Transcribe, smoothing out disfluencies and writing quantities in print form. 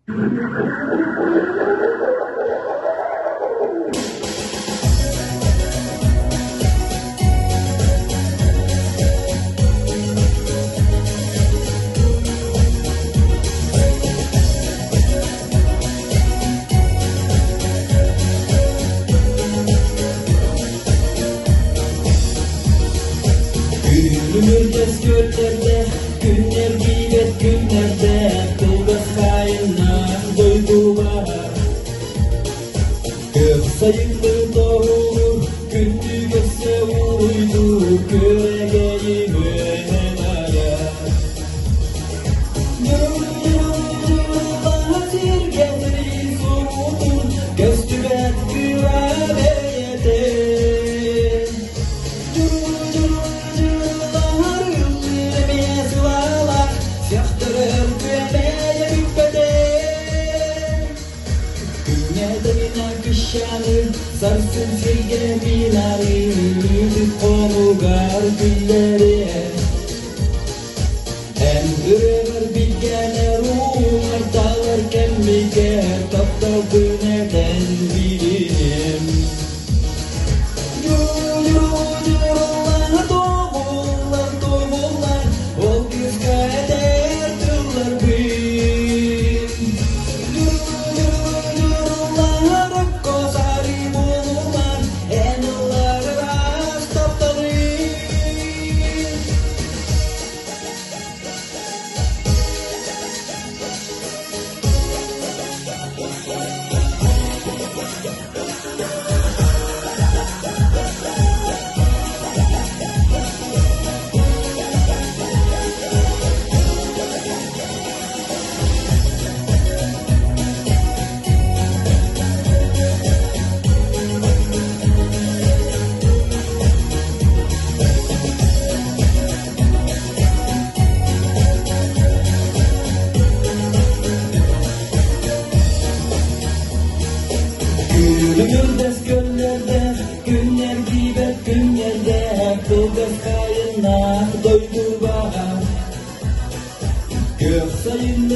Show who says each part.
Speaker 1: Günümüz göllerde, günler giylet günlerde, kılgız kayınlar duygular. Gök sayıklı doğur, gündü göse uydu, köreği mühenaya. Yıllar sirkesi soğudun, göz tübet güvebeyete. Sarsın silge binari, konu garbilleri. En ürever bilgene ruhlar dağlarken bilge, tapta güneden bilinim. Yürürler doğumlar, ol güz kader tırlar bin. Yürürler kozari bulurlar, enler rast taptalı. Yürüyürdüz göllerde, günler gibi günlerde, kılgız kayınlar doydu bahar. Gök sayın